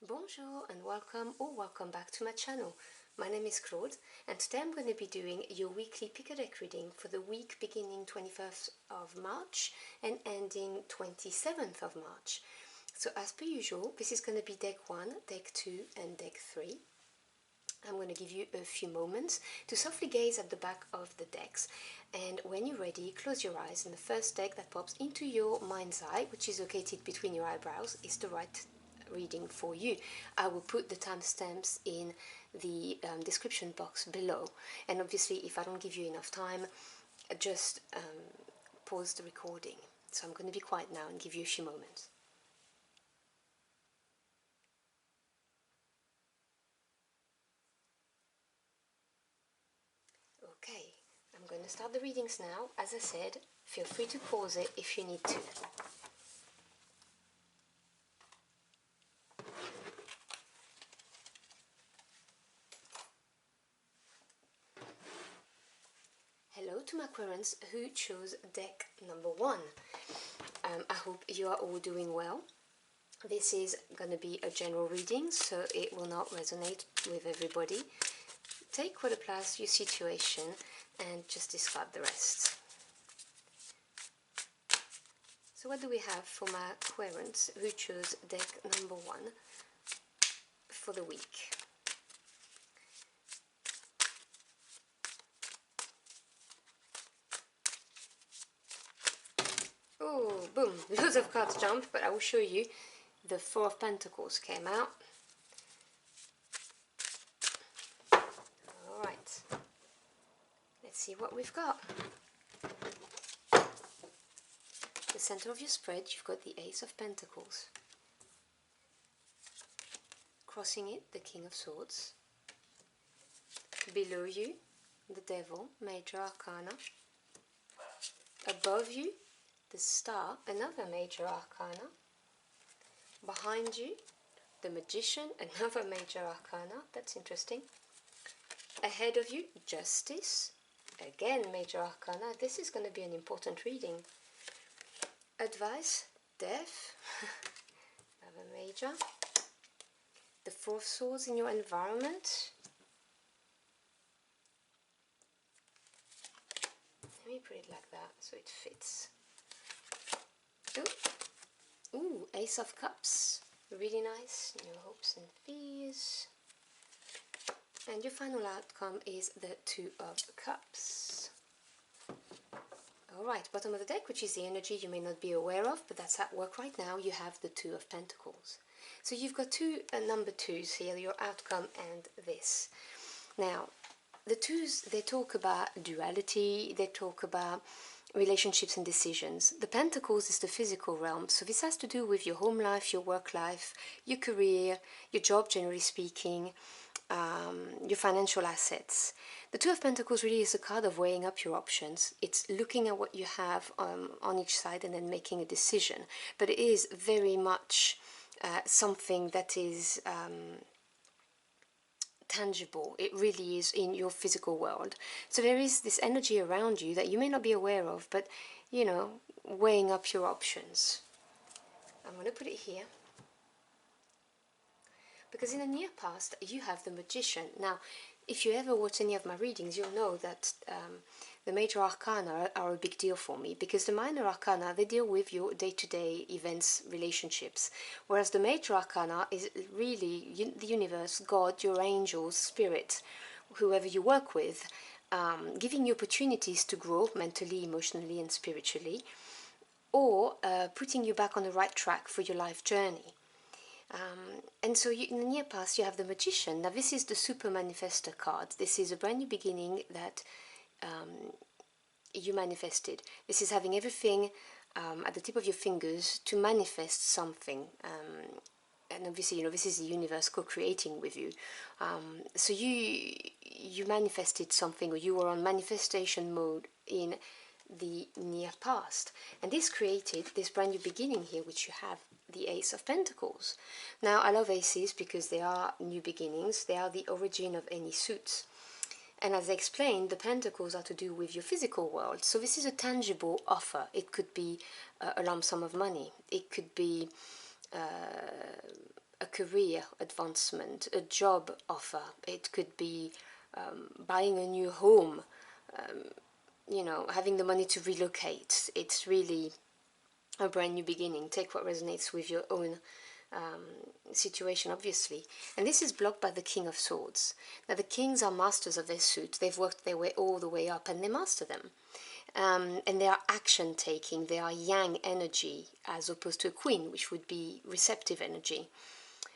Bonjour and welcome back to my channel. My name is Claude and today I'm going to be doing your weekly pick a deck reading for the week beginning 21st of March and ending 27th of March. So as per usual, this is going to be deck 1, deck 2 and deck 3. I'm going to give you a few moments to softly gaze at the back of the decks, and when you're ready, close your eyes, and the first deck that pops into your mind's eye, which is located between your eyebrows, is the right reading for you. I will put the timestamps in the description box below, and obviously if I don't give you enough time, just pause the recording. So I'm going to be quiet now and give you a few moments. Okay, I'm going to start the readings now. As I said, feel free to pause it if you need to. Hello to my Aquarians who chose deck number 1. I hope you are all doing well. This is going to be a general reading, so it will not resonate with everybody. Take what applies to your situation and just discard the rest. So what do we have for my Aquarians who chose deck number 1 for the week? Oh, boom, loads of cards jumped, but I will show you. The Four of Pentacles came out. Alright, let's see what we've got. The center of your spread, you've got the Ace of Pentacles. Crossing it, the King of Swords. Below you, the Devil, Major Arcana. Above you, the Star, another Major Arcana. Behind you, the Magician, another Major Arcana. That's interesting. Ahead of you, Justice, again Major Arcana. This is going to be an important reading. Advice, Death, another Major. The Four of Swords in your environment. Let me put it like that so it fits. Ooh, Ace of Cups, really nice, no hopes and fears. And your final outcome is the Two of Cups. Alright, bottom of the deck, which is the energy you may not be aware of, but that's at work right now, you have the Two of Pentacles. So you've got two number twos here, your outcome and this. Now, the twos, they talk about duality, they talk about relationships and decisions. The Pentacles is the physical realm, so this has to do with your home life, your work life, your career, your job generally speaking, your financial assets. The Two of Pentacles really is a card of weighing up your options. It's looking at what you have on each side and then making a decision. But it is very much something that is tangible. It really is in your physical world. So there is this energy around you that you may not be aware of, but you know, weighing up your options. I'm going to put it here because in the near past you have the Magician. Now, if you ever watch any of my readings, you'll know that the Major Arcana are a big deal for me, because the Minor Arcana, they deal with your day-to-day events, relationships, whereas the Major Arcana is really the universe, God, your angels, spirit, whoever you work with, giving you opportunities to grow mentally, emotionally and spiritually, or putting you back on the right track for your life journey. And so in the near past you have the Magician. Now this is the Super Manifestor card. This is a brand new beginning that you manifested. This is having everything at the tip of your fingers to manifest something. And obviously, you know, this is the universe co-creating with you. So you manifested something, or you were on manifestation mode in the near past, and this created this brand new beginning here, which you have the Ace of Pentacles. Now, I love aces because they are new beginnings. They are the origin of any suits. And as I explained, the Pentacles are to do with your physical world. So this is a tangible offer. It could be a lump sum of money. It could be a career advancement, a job offer. It could be buying a new home, you know, having the money to relocate. It's really a brand new beginning. Take what resonates with your own situation, obviously. And this is blocked by the King of Swords. Now, the kings are masters of their suit. They've worked their way all the way up and they master them. And they are action taking. They are yang energy as opposed to a queen, which would be receptive energy.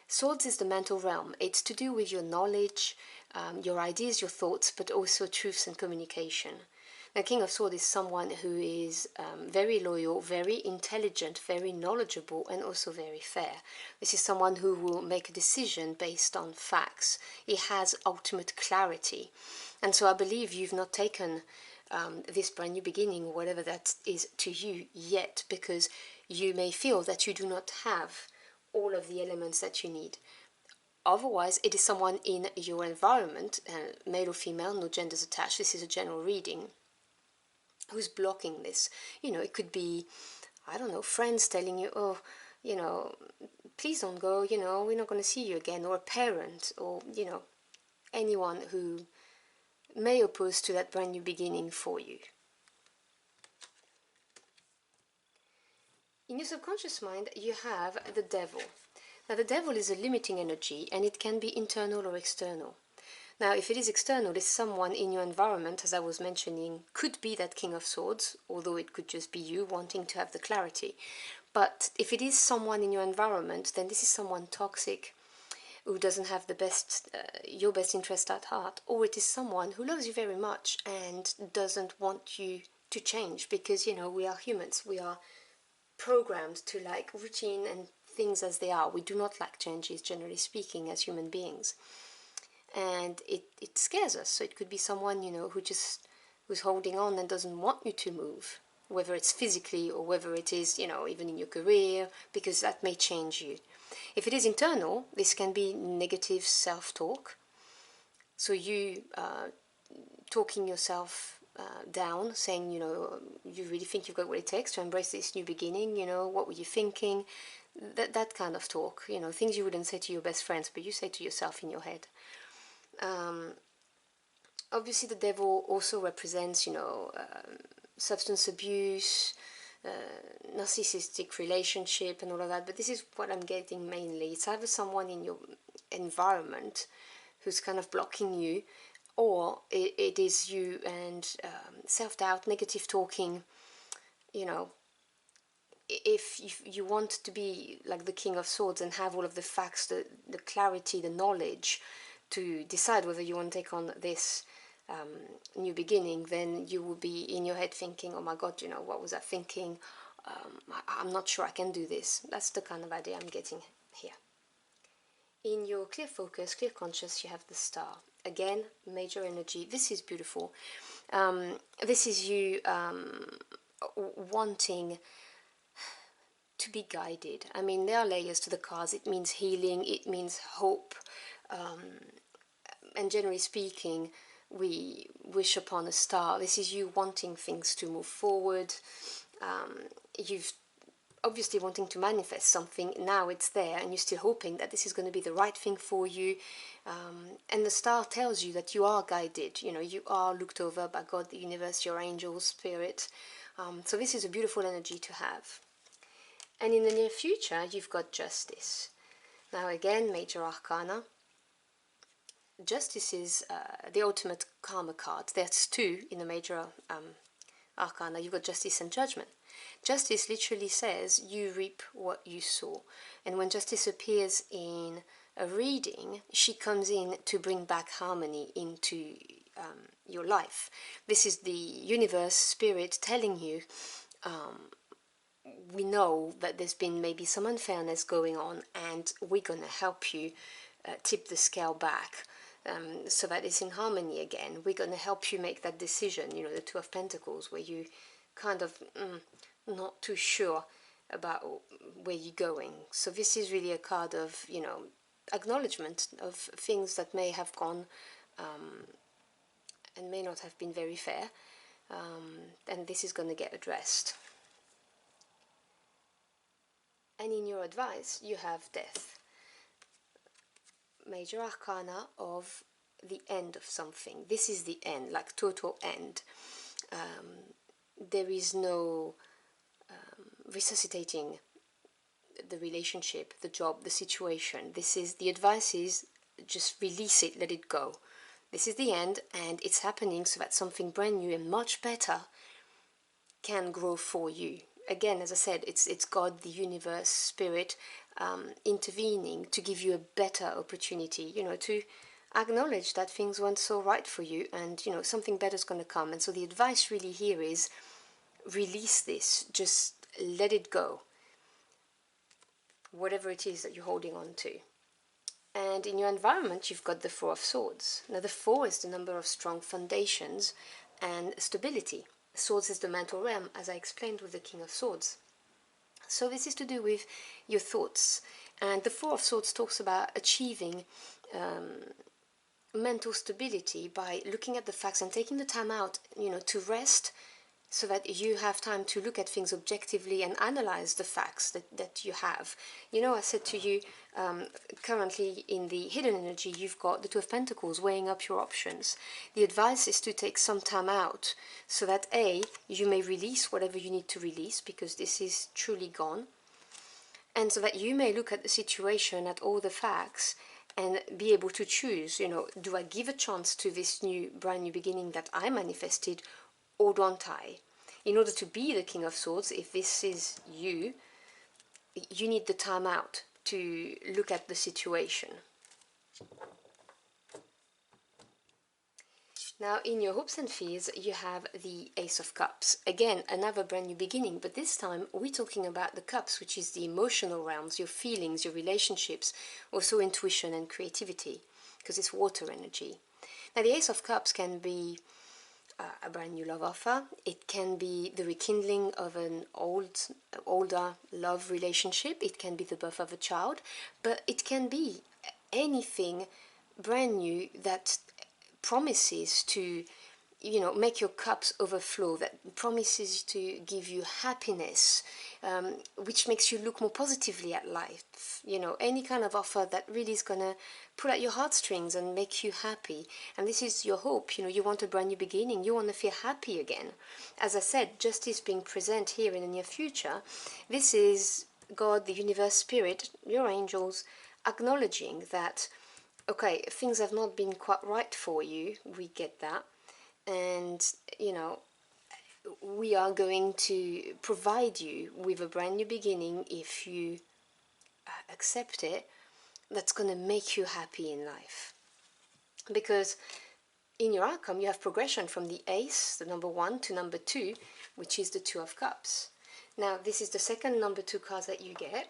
Swords is the mental realm. It's to do with your knowledge, your ideas, your thoughts, but also truths and communication. The King of Swords is someone who is very loyal, very intelligent, very knowledgeable, and also very fair. This is someone who will make a decision based on facts. He has ultimate clarity. And so I believe you've not taken this brand new beginning, whatever that is to you yet, because you may feel that you do not have all of the elements that you need. Otherwise, it is someone in your environment, male or female, no genders attached, this is a general reading, who's blocking this. You know, it could be, I don't know, friends telling you, oh, you know, please don't go, you know, we're not going to see you again, or a parent, or, you know, anyone who may oppose to that brand new beginning for you. In your subconscious mind, you have the devil. Now, the devil is a limiting energy, and it can be internal or external. Now, if it is external, it's someone in your environment, as I was mentioning, could be that King of Swords, although it could just be you wanting to have the clarity. But if it is someone in your environment, then this is someone toxic, who doesn't have the best, your best interest at heart, or it is someone who loves you very much and doesn't want you to change, because, you know, we are humans, we are programmed to like routine and things as they are. We do not like changes, generally speaking, as human beings. And it scares us. So it could be someone, you know, who's holding on and doesn't want you to move, whether it's physically or whether it is, you know, even in your career, because that may change you. If it is internal, this can be negative self-talk. So you talking yourself down, saying, you know, you really think you've got what it takes to embrace this new beginning, you know, what were you thinking? That kind of talk, you know, things you wouldn't say to your best friends, but you say to yourself in your head. Obviously, the devil also represents, you know, substance abuse, narcissistic relationship and all of that, but this is what I'm getting mainly. It's either someone in your environment who's kind of blocking you, or it is you and self-doubt, negative talking. You know, if you want to be like the King of Swords and have all of the facts, the clarity, the knowledge to decide whether you want to take on this new beginning, then you will be in your head thinking, oh my god, you know, what was I thinking? I'm not sure I can do this. That's the kind of idea I'm getting here. In your clear focus, clear conscious, you have the star. Again, major energy. This is beautiful. This is you wanting to be guided. I mean, there are layers to the cards. It means healing, it means hope, and generally speaking, we wish upon a star. This is you wanting things to move forward. You've obviously wanting to manifest something. Now it's there, and you're still hoping that this is going to be the right thing for you. And the star tells you that you are guided. You know, you are looked over by God, the universe, your angels, spirit. So this is a beautiful energy to have. And in the near future, you've got Justice. Now again, major arcana. Justice is the ultimate karma card. There's two in the major arcana. You've got Justice and Judgment. Justice literally says you reap what you sow. And when Justice appears in a reading, she comes in to bring back harmony into your life. This is the universe, spirit telling you, we know that there's been maybe some unfairness going on, and we're going to help you tip the scale back so that it's in harmony again. We're going to help you make that decision, you know, the Two of Pentacles, where you kind of not too sure about where you're going. So this is really a card of, you know, acknowledgement of things that may have gone and may not have been very fair, and this is going to get addressed. And in your advice, you have Death. major arcana of the end of something. This is the end, like total end. There is no resuscitating the relationship, the job, the situation. This is, the advice is just release it, let it go. This is the end, and it's happening so that something brand new and much better can grow for you. Again, as I said, it's God, the universe, spirit, intervening to give you a better opportunity, you know, to acknowledge that things weren't so right for you, and you know, something better is going to come. And so the advice really here is release this, just let it go, whatever it is that you're holding on to. And in your environment, you've got the Four of Swords. Now, the Four is the number of strong foundations and stability. Swords is the mental realm, as I explained with the King of Swords. So this is to do with your thoughts. And the Four of Swords talks about achieving mental stability by looking at the facts and taking the time out, you know, to rest, so that you have time to look at things objectively and analyze the facts that you have. You know, I said to you, currently in the hidden energy, you've got the Two of Pentacles weighing up your options. The advice is to take some time out so that A, you may release whatever you need to release, because this is truly gone, and so that you may look at the situation, at all the facts, and be able to choose, you know, do I give a chance to this brand new beginning that I manifested, or don't I? In order to be the King of Swords, if this is you, you need the time out to look at the situation. Now, in your hopes and fears, you have the Ace of Cups. Again, another brand new beginning, but this time we're talking about the cups, which is the emotional realms, your feelings, your relationships, also intuition and creativity, because it's water energy. Now, the Ace of Cups can be a brand new love offer. It can be the rekindling of an older love relationship. It can be the birth of a child, but it can be anything brand new that promises to, you know, make your cups overflow, that promises to give you happiness, which makes you look more positively at life. You know, any kind of offer that really is gonna pull at your heartstrings and make you happy. And this is your hope. You know, you want a brand new beginning, you want to feel happy again. As I said, justice being present here in the near future. This is God, the universe, spirit, your angels, acknowledging that, okay, things have not been quite right for you, we get that, and you know, we are going to provide you with a brand new beginning if you accept it, that's going to make you happy in life. Because in your outcome you have progression from the Ace, the number 1, to number 2, which is the Two of Cups. Now this is the second number 2 cards that you get.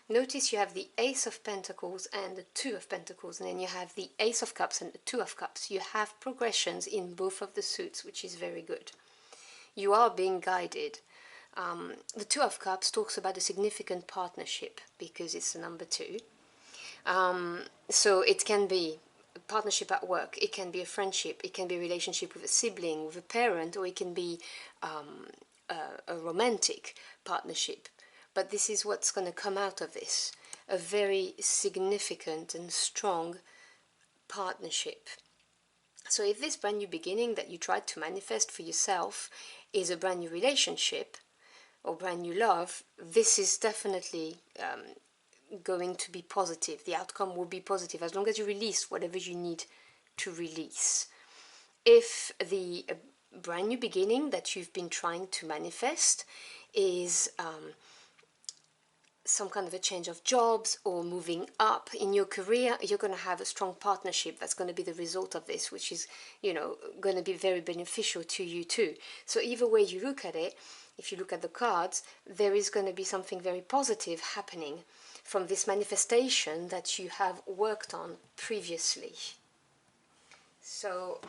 Notice you have the Ace of Pentacles and the Two of Pentacles, and then you have the Ace of Cups and the Two of Cups. You have progressions in both of the suits, which is very good. You are being guided. The Two of Cups talks about a significant partnership, because it's the number 2. So it can be a partnership at work, it can be a friendship, it can be a relationship with a sibling, with a parent, or it can be a romantic partnership. But this is what's going to come out of this, a very significant and strong partnership. So if this brand new beginning that you tried to manifest for yourself is a brand new relationship or brand new love, this is definitely going to be positive. The outcome will be positive as long as you release whatever you need to release. If the brand new beginning that you've been trying to manifest is some kind of a change of jobs or moving up in your career, you're going to have a strong partnership that's going to be the result of this, which is, you know, going to be very beneficial to you too. So either way you look at it, if you look at the cards, there is going to be something very positive happening from this manifestation that you have worked on previously. So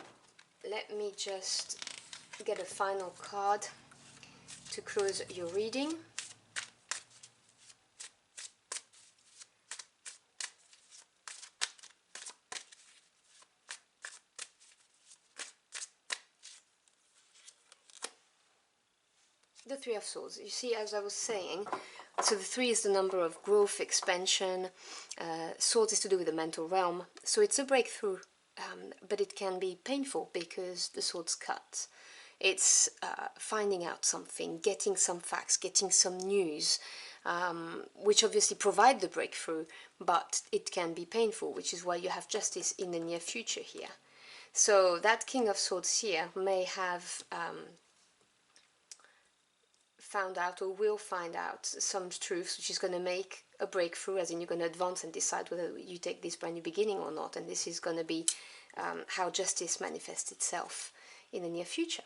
let me just get a final card to close your reading. The Three of Swords. You see, as I was saying, So the 3 is the number of growth, expansion. Swords is to do with the mental realm. So it's a breakthrough, but it can be painful because the swords cut. It's finding out something, getting some facts, getting some news, which obviously provide the breakthrough, but it can be painful, which is why you have justice in the near future here. So that King of Swords here may have found out or will find out some truths, which is going to make a breakthrough, as in you're going to advance and decide whether you take this brand new beginning or not, and this is going to be how justice manifests itself in the near future.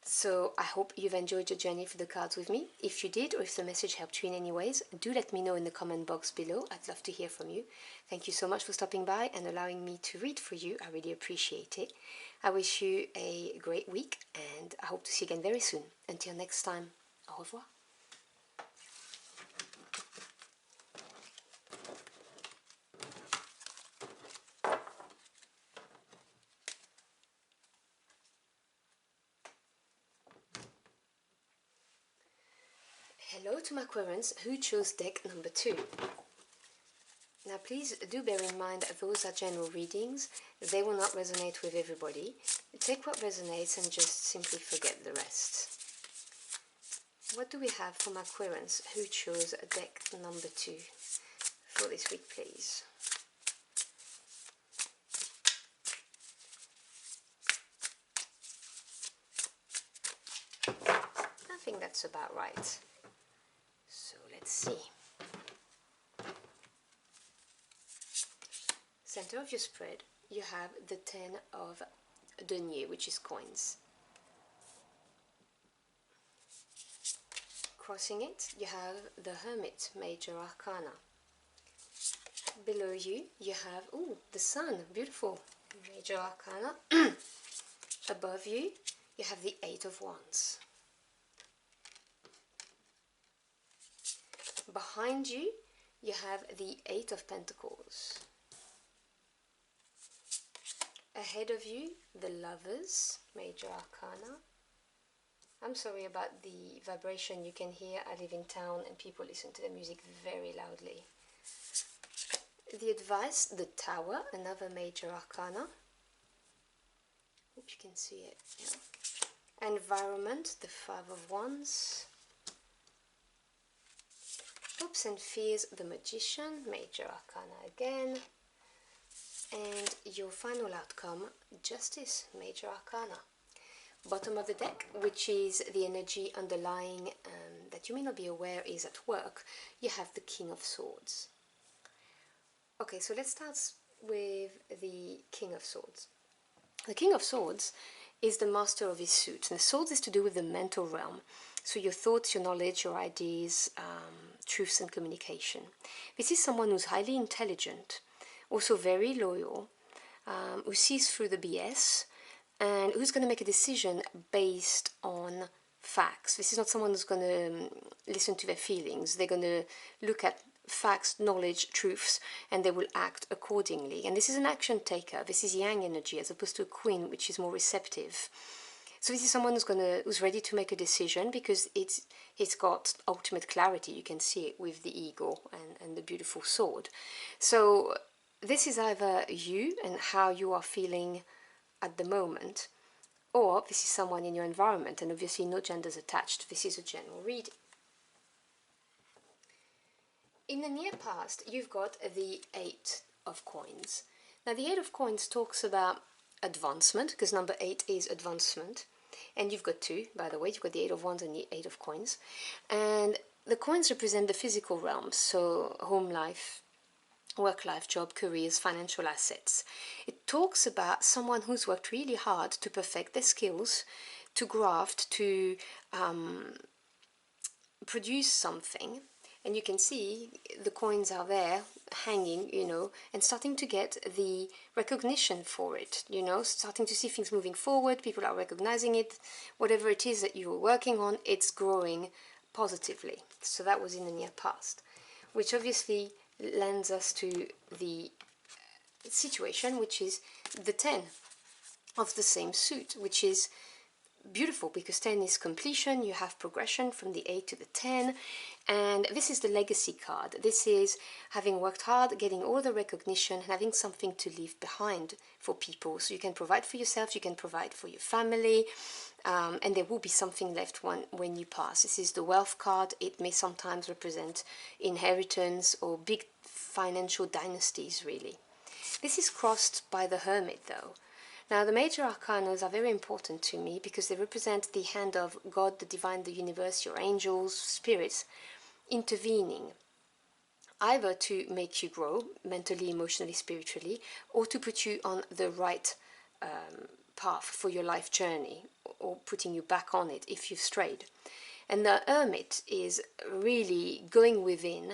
So I hope you've enjoyed your journey through the cards with me. If you did, or if the message helped you in any ways, do let me know in the comment box below. I'd love to hear from you. Thank you so much for stopping by and allowing me to read for you. I really appreciate it. I wish you a great week, and I hope to see you again very soon. Until next time, au revoir. Hello to my Aquarians who chose deck number 2. Now please do bear in mind that those are general readings. They will not resonate with everybody. Take what resonates and just simply forget the rest. What do we have for my Aquarians who chose deck number 2 for this week, please? I think that's about right. So let's see. Center of your spread, you have the 10 of denier, which is coins. Crossing it, you have the Hermit, major arcana. Below you, you have, ooh, the Sun, beautiful, major arcana. Above you, you have the 8 of Wands. Behind you, you have the 8 of Pentacles. Ahead of you, the Lovers, major arcana. I'm sorry about the vibration you can hear. I live in town and people listen to the music very loudly. The Advice, the Tower, another major arcana. Hope you can see it. Yeah. Environment, the 5 of Wands. Hopes and Fears, the Magician, major arcana again. And your final outcome, Justice, major arcana. Bottom of the deck, which is the energy underlying that you may not be aware is at work, you have the King of Swords. Okay, so let's start with the King of Swords. The King of Swords is the master of his suit, and the swords is to do with the mental realm. So your thoughts, your knowledge, your ideas, truths and communication. This is someone who's highly intelligent, also very loyal, who sees through the BS, and who's going to make a decision based on facts. This is not someone who's going to listen to their feelings. They're going to look at facts, knowledge, truths, and they will act accordingly. And this is an action taker. This is yang energy as opposed to a queen, which is more receptive. So this is someone who's ready to make a decision because it's got ultimate clarity. You can see it with the eagle and the beautiful sword. So this is either you and how you are feeling at the moment, or this is someone in your environment, and obviously no genders attached. This is a general reading. In the near past, you've got the 8 of Coins. Now the 8 of Coins talks about advancement, because number 8 is advancement, and you've got 2, by the way. You've got the 8 of Wands and the 8 of Coins, and the coins represent the physical realms, so home life, work life, job, careers, financial assets. It talks about someone who's worked really hard to perfect their skills, to graft, to produce something. And you can see the coins are there hanging, you know, and starting to get the recognition for it, you know, starting to see things moving forward. People are recognizing it. Whatever it is that you're working on, it's growing positively. So that was in the near past, which obviously lends us to the situation, which is the 10 of the same suit, which is beautiful because 10 is completion. You have progression from the 8 to the 10, And this is the legacy card. This is having worked hard, getting all the recognition, having something to leave behind for people. So you can provide for yourself, you can provide for your family, and there will be something left when you pass. This is the wealth card. It may sometimes represent inheritance or big financial dynasties, really. This is crossed by the Hermit, though. Now, the major arcanas are very important to me because they represent the hand of God, the divine, the universe, your angels, spirits, intervening, either to make you grow mentally, emotionally, spiritually, or to put you on the right path for your life journey, or putting you back on it if you've strayed. And the Hermit is really going within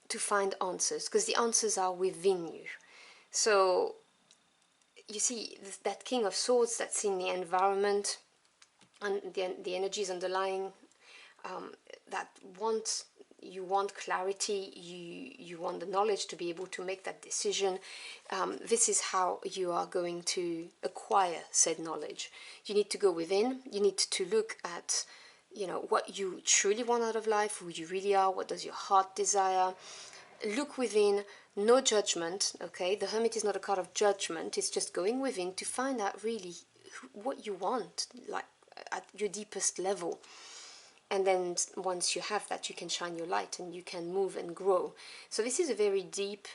to find answers, because the answers are within you. So you see that King of Swords that's in the environment and the energies underlying that you want clarity, you want the knowledge to be able to make that decision. This is how you are going to acquire said knowledge. You need to go within, you need to look at, you know, what you truly want out of life, who you really are, what does your heart desire. Look within, no judgment, okay? The Hermit is not a card of judgment, it's just going within to find out really what you want, like at your deepest level. And then once you have that, you can shine your light and you can move and grow. So this is a very deep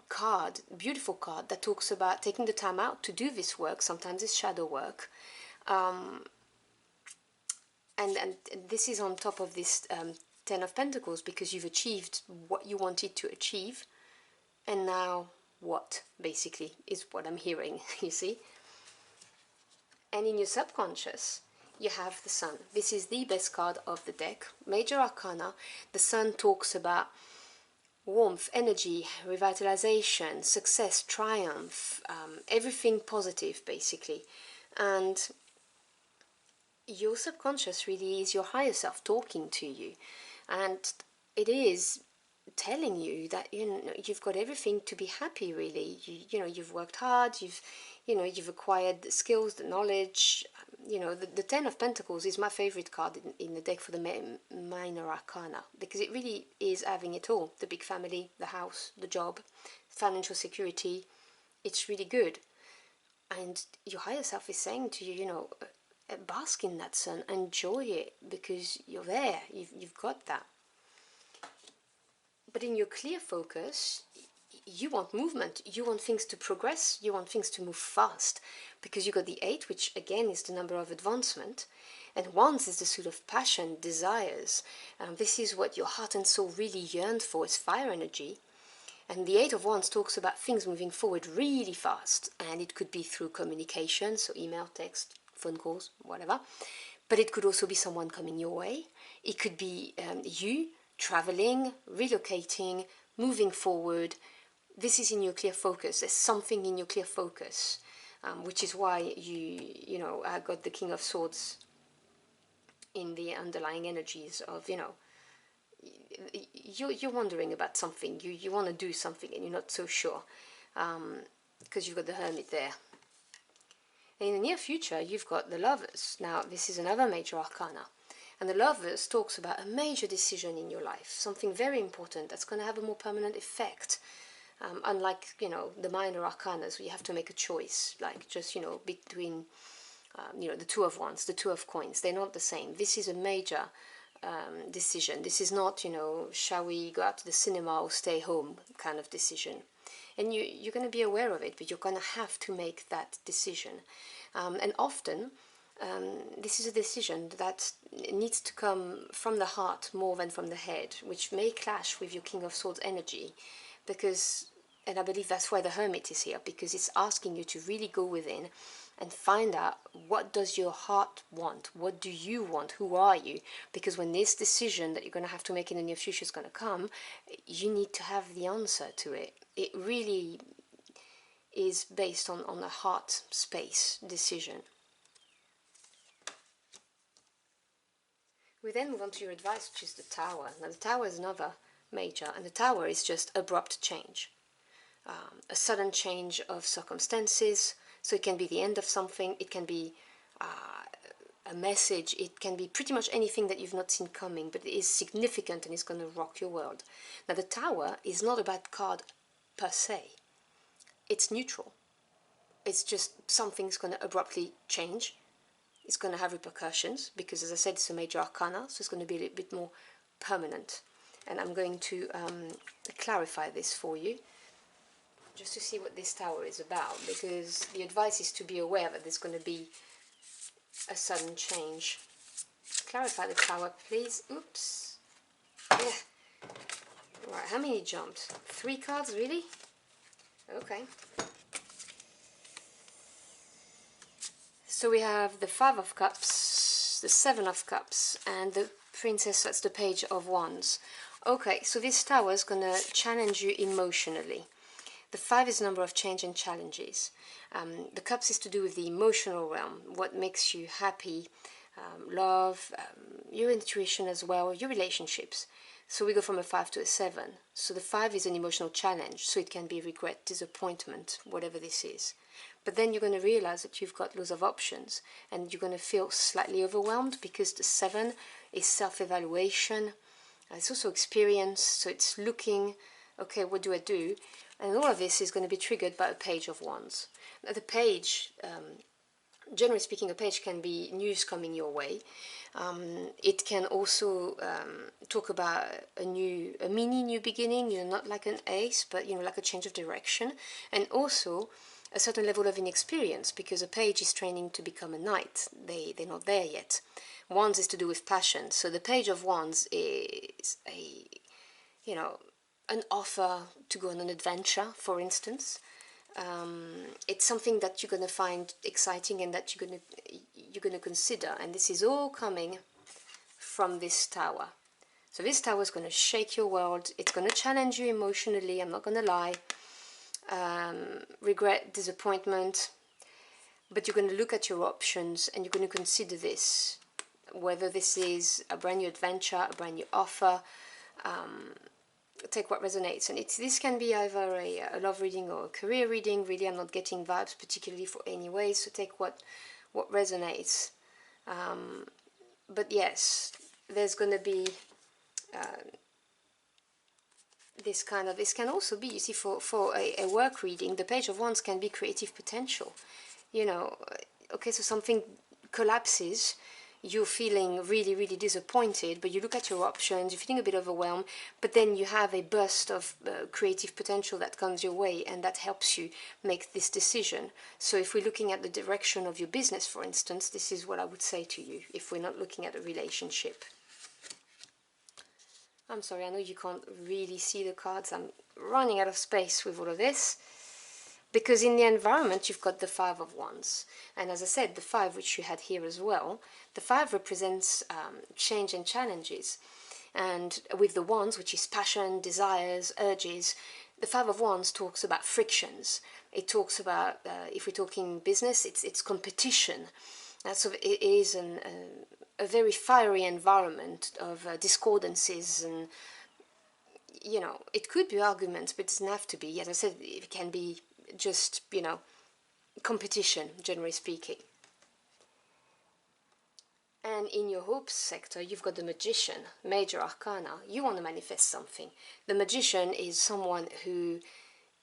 card, beautiful card that talks about taking the time out to do this work. Sometimes it's shadow work. And this is on top of this Ten of Pentacles, because you've achieved what you wanted to achieve. And now what, basically, is what I'm hearing, you see? And in your subconscious, you have the Sun. This is the best card of the deck. Major Arcana. The Sun talks about warmth, energy, revitalization, success, triumph, everything positive, basically. And your subconscious really is your higher self talking to you. And it is telling you that, you know, you've got everything to be happy, really. You know, you've worked hard, you've acquired the skills, the knowledge. You know, the Ten of Pentacles is my favorite card in the deck for the minor arcana, because it really is having it all. The big family, the house, the job, financial security. It's really good. And your higher self is saying to you, you know, bask in that sun, enjoy it, because you're there, you've got that. But in your clear focus, you want movement, you want things to progress, you want things to move fast, because you got the 8, which again is the number of advancement, and Wands is the suit of passion, desires. This is what your heart and soul really yearned for, is fire energy. And the 8 of Wands talks about things moving forward really fast, and it could be through communication, so email, text, phone calls, whatever. But it could also be someone coming your way. It could be you traveling, relocating, moving forward. This is in your clear focus. There's something in your clear focus, which is why you know, I got the King of Swords in the underlying energies of, you know, you're wondering about something, you want to do something and you're not so sure, because you've got the Hermit there. And in the near future, you've got the Lovers. Now, this is another major arcana. And the Lovers talks about a major decision in your life, something very important that's going to have a more permanent effect. Unlike, you know, the minor arcanas, where you have to make a choice, like just, you know, between, you know, the Two of Wands, the Two of Coins. They're not the same. This is a major decision. This is not, you know, shall we go out to the cinema or stay home kind of decision. And you're going to be aware of it, but you're going to have to make that decision. And often, this is a decision that needs to come from the heart more than from the head, which may clash with your King of Swords energy, because, and I believe that's why the Hermit is here, because it's asking you to really go within and find out, what does your heart want? What do you want? Who are you? Because when this decision that you're going to have to make in the near future is going to come, you need to have the answer to it. It really is based on a heart space decision. We then move on to your advice, which is the Tower. Now the Tower is another major, and the Tower is just abrupt change. A sudden change of circumstances. So it can be the end of something, it can be a message. It can be pretty much anything that you've not seen coming, but it is significant and it's going to rock your world. Now the Tower is not a bad card per se. It's neutral. It's just something's going to abruptly change. It's going to have repercussions because, as I said, it's a major arcana, so it's going to be a little bit more permanent. And I'm going to clarify this for you, just to see what this Tower is about, because the advice is to be aware that there's going to be a sudden change. Clarify the Tower, please. Oops. Yeah. Right, how many jumped? 3 cards, really? Okay. So we have the 5 of Cups, the 7 of Cups, and the Princess, that's the Page of Wands. Okay, so this Tower is going to challenge you emotionally. The 5 is the number of change and challenges. The Cups is to do with the emotional realm, what makes you happy, love, your intuition as well, your relationships. So we go from a 5 to a 7. So the 5 is an emotional challenge, so it can be regret, disappointment, whatever this is. But then you're going to realize that you've got loads of options, and you're going to feel slightly overwhelmed because the 7 is self-evaluation. It's also experience, so it's looking, okay, what do I do? And all of this is going to be triggered by a Page of Wands. Now the Page, generally speaking, a page can be news coming your way. It can also talk about a mini new beginning, not like an ace, but like a change of direction, and also a certain level of inexperience, because a page is training to become a knight. They're not there yet. Wands is to do with passion, so the Page of Wands is an offer to go on an adventure, for instance. It's something that you're going to find exciting and that you're going to consider, and this is all coming from this Tower. So this Tower is going to shake your world. It's going to challenge you emotionally, I'm not going to lie. Regret, disappointment, but you're going to look at your options and you're going to consider this, whether this is a brand new adventure, a brand new offer. Take what resonates, and this can be either a love reading or a career reading. Really, I'm not getting vibes particularly for any way, so take what resonates. But yes, there's going to be this can also be, you see, for a work reading, the Page of Wands can be creative potential. Okay, so something collapses, you're feeling really, really disappointed, but you look at your options, you're feeling a bit overwhelmed, but then you have a burst of creative potential that comes your way, and that helps you make this decision. So if we're looking at the direction of your business, for instance, this is what I would say to you, if we're not looking at a relationship. I'm sorry, I know you can't really see the cards, I'm running out of space with all of this. Because in the environment, you've got the 5 of Wands. And as I said, the 5, which you had here as well, the 5 represents change and challenges. And with the Wands, which is passion, desires, urges, the 5 of Wands talks about frictions. It talks about, if we're talking business, it's competition. So it is a very fiery environment of discordances, and it could be arguments, but it doesn't have to be. As I said, it can be just, competition, generally speaking. And in your hopes sector, you've got the Magician, major arcana. You want to manifest something. The Magician is someone who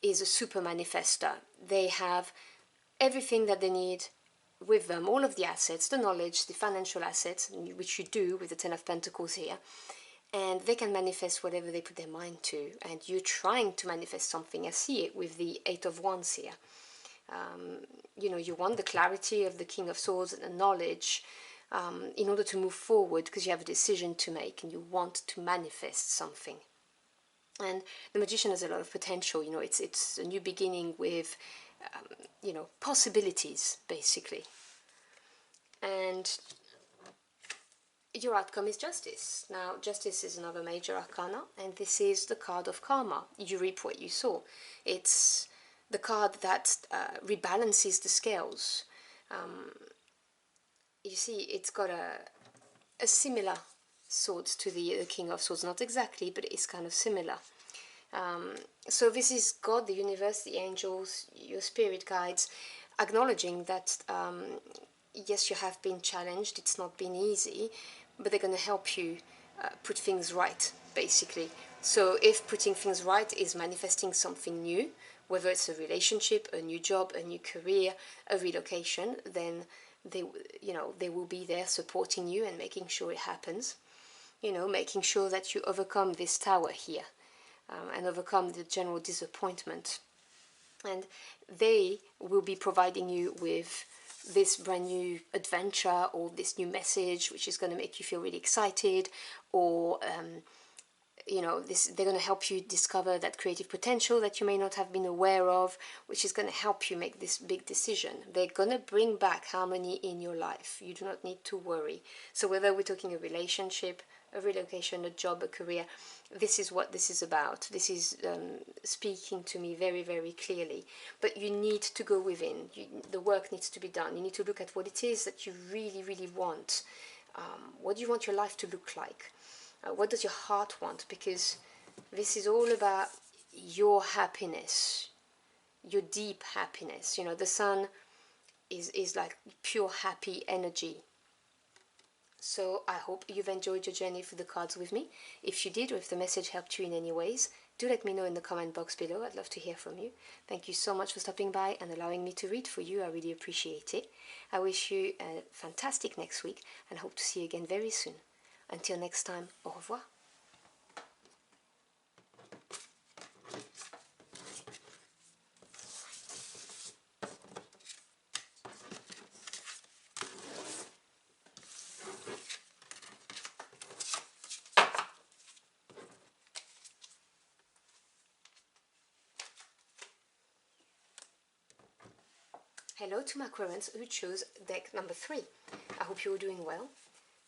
is a super manifester. They have everything that they need with them, all of the assets, the knowledge, the financial assets, which you do with the 10 of Pentacles here. And they can manifest whatever they put their mind to. And you're trying to manifest something. I see it with the 8 of Wands here. You want the clarity of the King of Swords and the knowledge in order to move forward, because you have a decision to make and you want to manifest something. And the Magician has a lot of potential. It's a new beginning with, possibilities, basically. And your outcome is Justice. Now, Justice is another major arcana, and this is the card of karma. You reap what you sow. It's the card that rebalances the scales. You see, it's got a similar swords to the King of Swords, not exactly, but it's kind of similar. So this is God, the universe, the angels, your spirit guides, acknowledging that yes, you have been challenged, it's not been easy, but they're going to help you put things right, basically. So if putting things right is manifesting something new, whether it's a relationship, a new job, a new career, a relocation, then they, they will be there supporting you and making sure it happens. Making sure that you overcome this tower here, and overcome the general disappointment. And they will be providing you with this brand new adventure or this new message, which is going to make you feel really excited, or they're going to help you discover that creative potential that you may not have been aware of, which is going to help you make this big decision. They're going to bring back harmony in your life. You do not need to worry. So whether we're talking a relationship, a relocation, a job, a career, this is what this is about. This is speaking to me very, very clearly. But you need to go within. The work needs to be done. You need to look at what it is that you really, really want. What do you want your life to look like? What does your heart want? Because this is all about your happiness, your deep happiness. The sun is like pure happy energy. So I hope you've enjoyed your journey through the cards with me. If you did, or if the message helped you in any ways, do let me know in the comment box below. I'd love to hear from you. Thank you so much for stopping by and allowing me to read for you. I really appreciate it. I wish you a fantastic next week and hope to see you again very soon. Until next time, au revoir. Hello to my Aquarians who chose deck number 3. I hope you're doing well.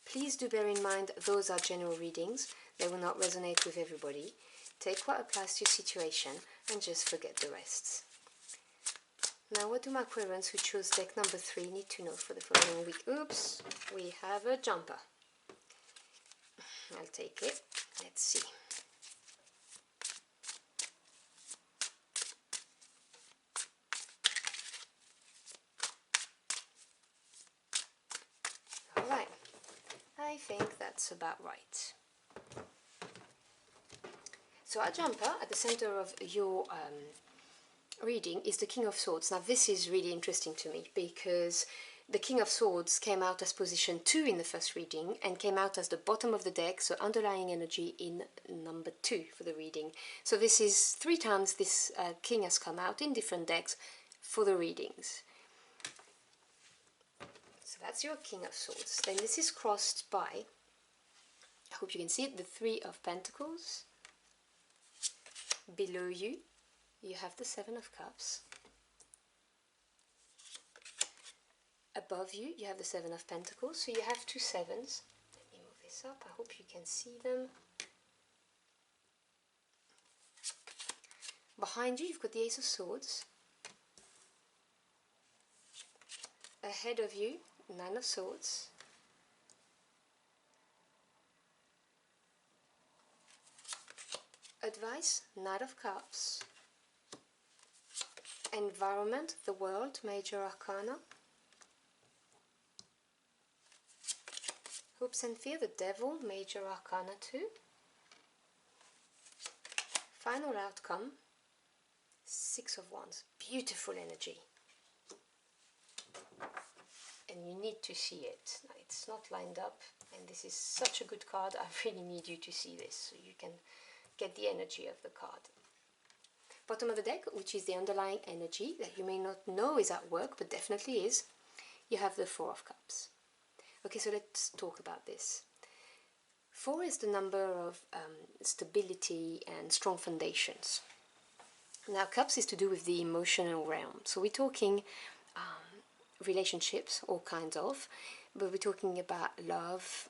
Please do bear in mind those are general readings. They will not resonate with everybody. Take what applies to your situation and just forget the rest. Now, what do my Aquarians who chose deck number 3 need to know for the following week? Oops, we have a jumper. I'll take it. Let's see. Alright, I think that's about right. So our jumper at the center of your reading is the King of Swords. Now this is really interesting to me because the King of Swords came out as position 2 in the first reading and came out as the bottom of the deck, so underlying energy in number 2 for the reading. So this is 3 times this King has come out in different decks for the readings. So that's your King of Swords. Then this is crossed by, I hope you can see it, the 3 of Pentacles. Below you, you have the 7 of Cups. Above you, you have the 7 of Pentacles, so you have 2 sevens. Let me move this up, I hope you can see them. Behind you, you've got the Ace of Swords. Ahead of you, 9 of Swords. Advice, Knight of Cups. Environment, the World, Major Arcana. Hopes and Fear, the Devil, Major Arcana 2. Final outcome, 6 of Wands. Beautiful energy. And you need to see it. It's not lined up, and this is such a good card. I really need you to see this so you can get the energy of the card. Bottom of the deck, which is the underlying energy that you may not know is at work, but definitely is, you have the 4 of Cups. Okay, so let's talk about this. 4 is the number of stability and strong foundations. Now, Cups is to do with the emotional realm. So we're talking relationships, all kinds of, but we're talking about love,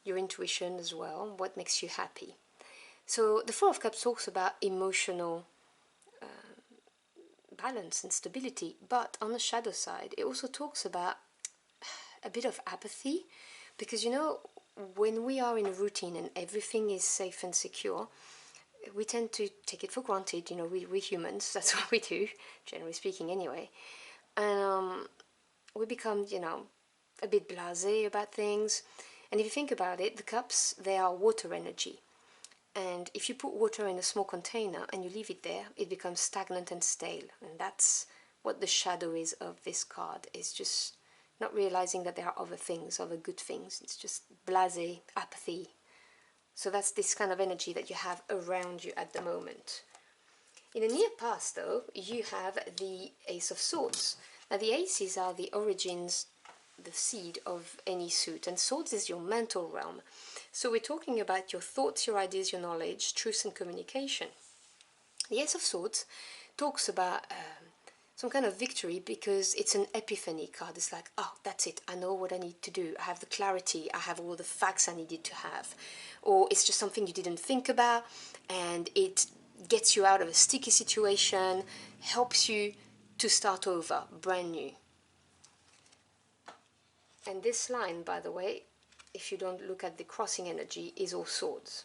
your intuition as well, what makes you happy. So the 4 of Cups talks about emotional balance and stability, but on the shadow side, it also talks about a bit of apathy, because when we are in a routine and everything is safe and secure, we tend to take it for granted. We're humans, that's what we do, generally speaking anyway. And we become, you know, a bit blasé about things. And if you think about it, the cups, they are water energy. And if you put water in a small container and you leave it there, it becomes stagnant and stale. And that's what the shadow is of this card. It's just not realizing that there are other things, other good things. It's just blasé, apathy. So that's this kind of energy that you have around you at the moment. In the near past, though, you have the Ace of Swords. Now, the aces are the origins, the seed of any suit, and swords is your mental realm. So we're talking about your thoughts, your ideas, your knowledge, truth and communication. The Ace of Swords talks about some kind of victory because it's an epiphany card. It's like, oh, that's it, I know what I need to do, I have the clarity, I have all the facts I needed to have. Or it's just something you didn't think about and it gets you out of a sticky situation, helps you to start over, brand new. And this line, by the way, if you don't look at the crossing energy, is all swords.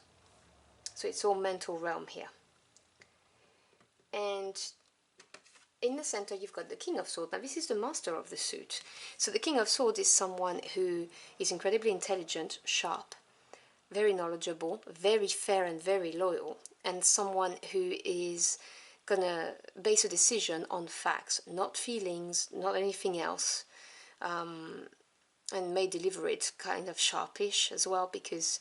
So it's all mental realm here. And in the center you've got the King of Swords. Now this is the master of the suit. So the King of Swords is someone who is incredibly intelligent, sharp, very knowledgeable, very fair and very loyal, and someone who is gonna base a decision on facts, not feelings, not anything else, and may deliver it kind of sharpish as well, because,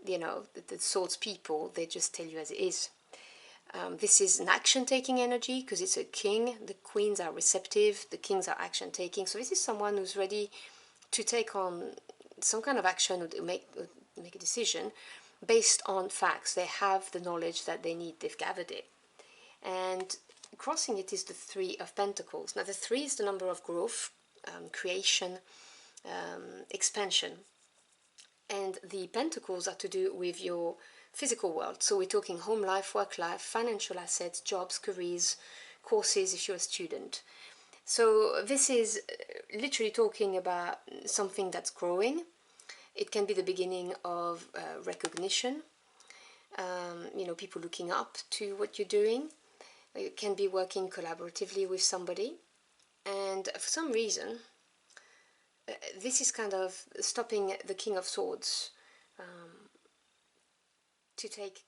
you know, the swords people, they just tell you as it is. This is an action-taking energy because it's a king. The queens are receptive, the kings are action-taking. So this is someone who's ready to take on some kind of action or to make a decision based on facts. They have the knowledge that they need, they've gathered it. And crossing it is the Three of Pentacles. Now the 3 is the number of growth, creation, expansion. And the pentacles are to do with your physical world. So we're talking home life, work life, financial assets, jobs, careers, courses if you're a student. So this is literally talking about something that's growing. It can be the beginning of recognition, you know, people looking up to what you're doing. You can be working collaboratively with somebody. And for some reason, this is kind of stopping the King of Swords to take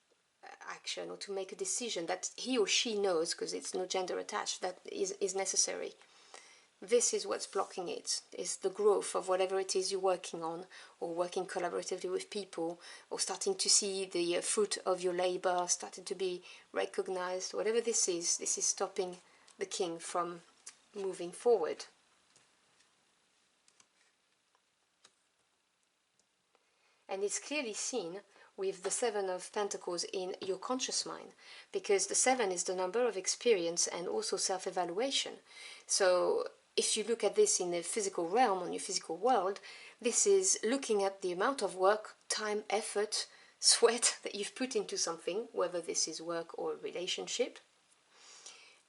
action or to make a decision that he or she knows, because it's no gender attached, that is necessary. This is what's blocking it, is the growth of whatever it is you're working on, or working collaboratively with people, or starting to see the fruit of your labor, starting to be recognized. Whatever this is stopping the king from moving forward. And it's clearly seen with the Seven of Pentacles in your conscious mind, because the 7 is the number of experience and also self-evaluation. So if you look at this in the physical realm, on your physical world, this is looking at the amount of work, time, effort, sweat that you've put into something, whether this is work or relationship,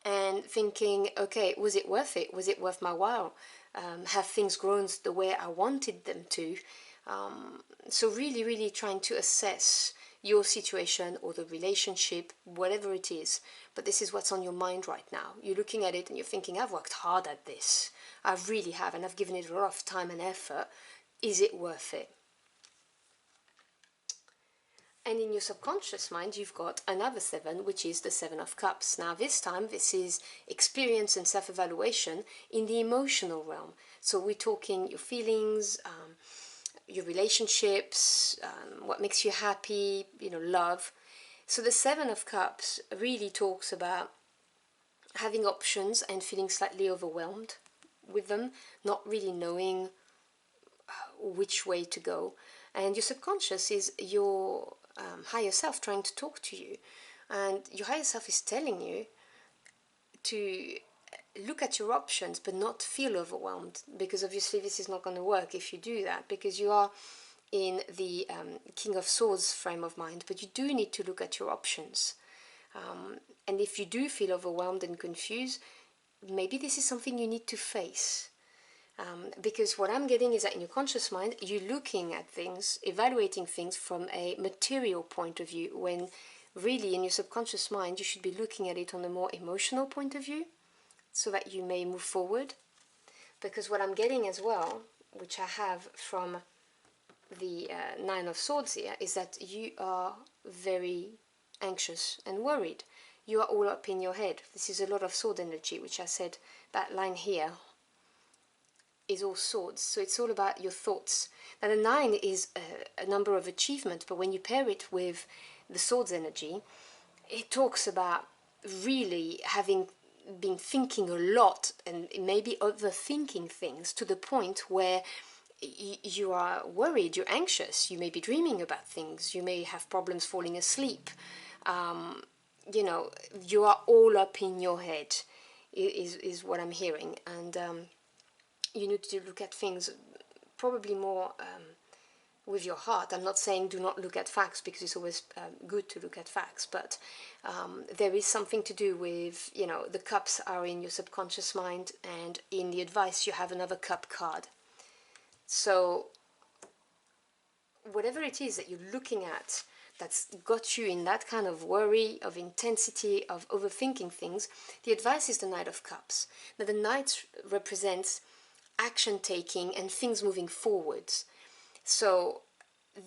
and thinking, okay, was it worth it? Was it worth my while? Have things grown the way I wanted them to? So really trying to assess your situation or the relationship, whatever it is. But this is what's on your mind right now. You're looking at it and you're thinking, I've worked hard at this. I really have, and I've given it a lot of time and effort. Is it worth it? And in your subconscious mind, you've got another 7, which is the 7 of Cups. Now this time, this is experience and self-evaluation in the emotional realm. So we're talking your feelings, your relationships, what makes you happy, you know, love. So the 7 of Cups really talks about having options and feeling slightly overwhelmed with them, not really knowing which way to go. And your subconscious is your higher self trying to talk to you. And your higher self is telling you to look at your options but not feel overwhelmed, because obviously this is not going to work if you do that, because you are in the King of Swords frame of mind, but you do need to look at your options. And if you do feel overwhelmed and confused, maybe this is something you need to face. Because what I'm getting is that in your conscious mind, you're looking at things, evaluating things from a material point of view, when really in your subconscious mind you should be looking at it on a more emotional point of view, so that you may move forward. because what I'm getting as well, which I have from the Nine of Swords here, is that you are very anxious and worried. You are all up in your head. This is a lot of sword energy, which I said that line here is all swords, so it's all about your thoughts. Now the 9 is a number of achievement, but when you pair it with the swords energy, it talks about really having been thinking a lot and maybe overthinking things to the point where you are worried, you're anxious, you may be dreaming about things, you may have problems falling asleep. You know, you are all up in your head is what I'm hearing, and you need to look at things probably more with your heart. I'm not saying do not look at facts, because it's always good to look at facts, but there is something to do with, you know, the cups are in your subconscious mind, and in the advice you have another cup card. So whatever it is that you're looking at that's got you in that kind of worry, of intensity, of overthinking things, the advice is the Knight of Cups. Now the Knight represents action taking and things moving forwards. So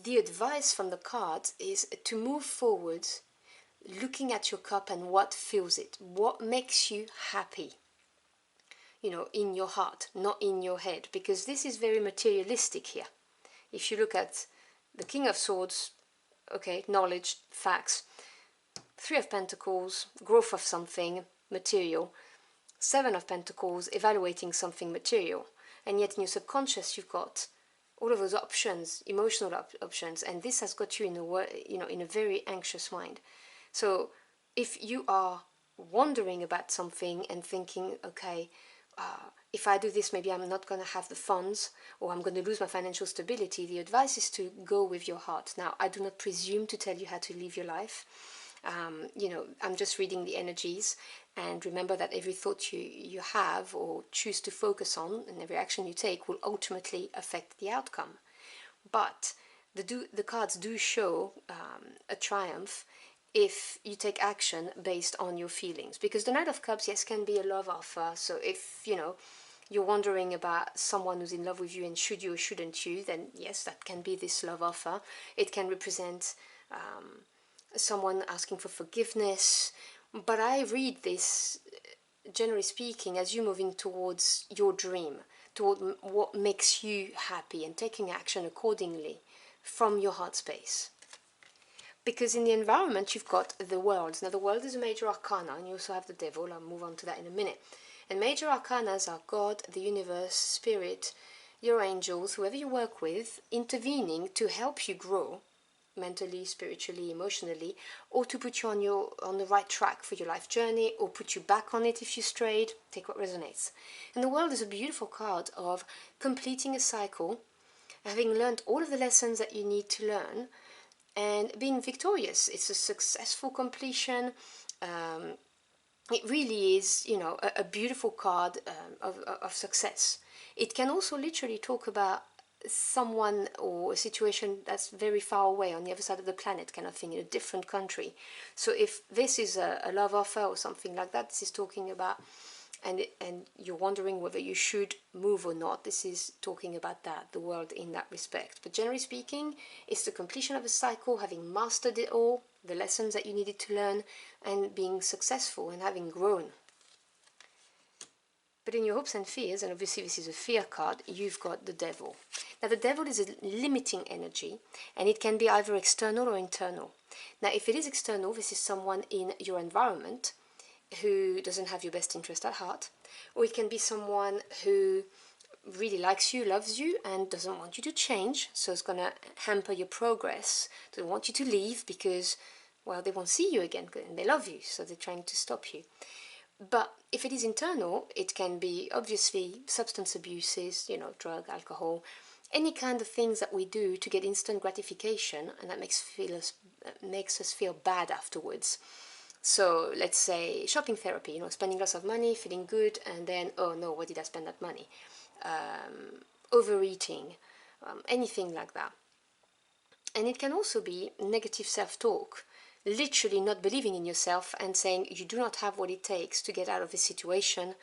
the advice from the cards is to move forward, looking at your cup and what fills it, what makes you happy, you know, in your heart, not in your head, because this is very materialistic here. If you look at the King of Swords, okay, knowledge, facts, Three of Pentacles, growth of something, material, Seven of Pentacles, evaluating something material, and yet in your subconscious you've got all of those options, emotional options, and this has got you in in a very anxious mind. So if you are wondering about something and thinking, okay, if I do this, maybe I'm not going to have the funds, or I'm going to lose my financial stability, the advice is to go with your heart. Now, I do not presume to tell you how to live your life. You know, I'm just reading the energies, and remember that every thought you have or choose to focus on, and every action you take, will ultimately affect the outcome. But the cards do show a triumph if you take action based on your feelings, because the Knight of Cups, yes, can be a love offer. So if, you know, you're wondering about someone who's in love with you and should you or shouldn't you, then yes, that can be this love offer. It can represent someone asking for forgiveness, but I read this, generally speaking, as you moving towards your dream, toward what makes you happy, and taking action accordingly from your heart space. Because in the environment you've got the world. Now the world is a major arcana, and you also have the devil. I'll move on to that in a minute. And major arcanas are God, the universe, spirit, your angels, whoever you work with, intervening to help you grow mentally, spiritually, emotionally, or to put you on the right track for your life journey, or put you back on it if you strayed. Take what resonates. And the world is a beautiful card of completing a cycle, having learned all of the lessons that you need to learn, and being victorious. It's a successful completion. It really is, you know, a beautiful card of success. It can also literally talk about someone or a situation that's very far away on the other side of the planet, kind of thing, in a different country. So if this is a love offer or something like that, this is talking about, and you're wondering whether you should move or not, this is talking about that, the world in that respect. But generally speaking, it's the completion of a cycle, having mastered it all, the lessons that you needed to learn, and being successful and having grown. But in your hopes and fears, and obviously this is a fear card, you've got the devil. Now the devil is a limiting energy, and it can be either external or internal. Now if it is external, this is someone in your environment who doesn't have your best interest at heart, or it can be someone who really likes you, loves you, and doesn't want you to change, so it's going to hamper your progress. They want you to leave because, well, they won't see you again, and they love you, so they're trying to stop you. But if it is internal, it can be obviously substance abuses, you know, drug, alcohol, any kind of things that we do to get instant gratification, and that makes us feel bad afterwards. So let's say shopping therapy, you know, spending lots of money, feeling good, and then, oh no, where did I spend that money? Overeating, anything like that. And it can also be negative self-talk, literally not believing in yourself and saying you do not have what it takes to get out of this situation.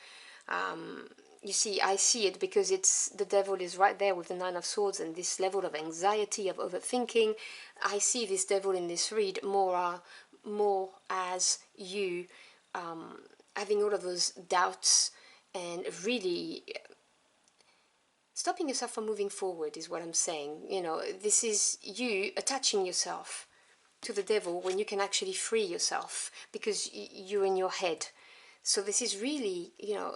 you see, I see it because it's the devil is right there with the Nine of Swords and this level of anxiety, of overthinking. I see this devil in this read more as you having all of those doubts and really stopping yourself from moving forward is what I'm saying. You know, this is you attaching yourself to the devil when you can actually free yourself because you're in your head. So this is really, you know,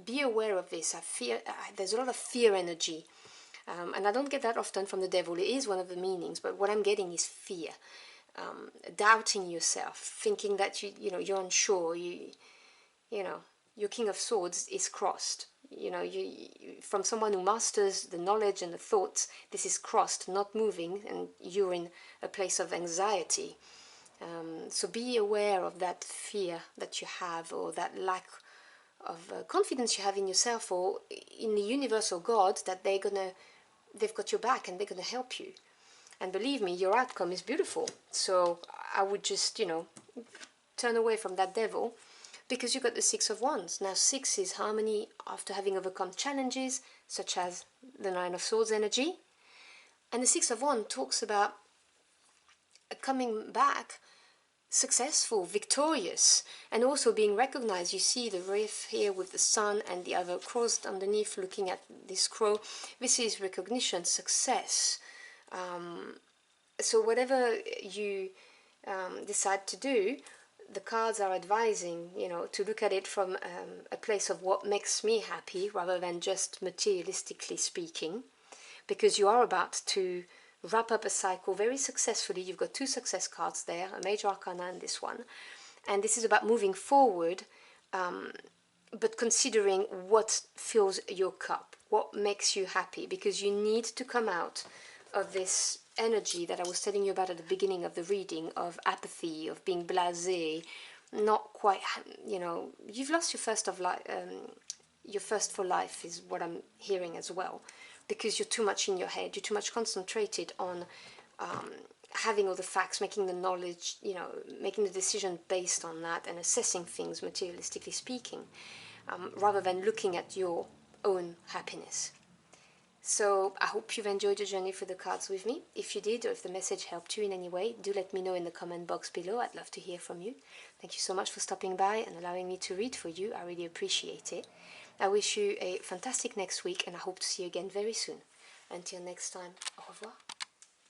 be aware of this. There's a lot of fear energy, and I don't get that often from the devil. It is one of the meanings, but what I'm getting is fear, doubting yourself, thinking that you know you're unsure. You know, your King of Swords is crossed. You know, from someone who masters the knowledge and the thoughts, this is crossed, not moving, and you're in a place of anxiety. So be aware of that fear that you have, or that lack of confidence you have in yourself or in the universe or God, that they've got your back and they're gonna help you. And believe me, your outcome is beautiful. So I would just, you know, turn away from that devil, because you got the Six of Wands. Now 6 is harmony after having overcome challenges, such as the Nine of Swords energy. And the Six of Wands talks about coming back successful, victorious, and also being recognized. You see the wreath here with the sun and the other crows underneath looking at this crow. This is recognition, success. So whatever you decide to do, the cards are advising, you know, to look at it from a place of what makes me happy rather than just materialistically speaking, because you are about to wrap up a cycle very successfully. You've got 2 success cards there, a major arcana and this one, and this is about moving forward, but considering what fills your cup, what makes you happy, because you need to come out of this energy that I was telling you about at the beginning of the reading, of apathy, of being blasé, not quite, you know, you've lost your first of life, your first for life is what I'm hearing as well, because you're too much in your head, you're too much concentrated on having all the facts, making the knowledge, you know, making the decision based on that and assessing things materialistically speaking, rather than looking at your own happiness. So I hope you've enjoyed the journey through the cards with me. If you did, or if the message helped you in any way, do let me know in the comment box below. I'd love to hear from you. Thank you so much for stopping by and allowing me to read for you. I really appreciate it. I wish you a fantastic next week, and I hope to see you again very soon. Until next time, au revoir.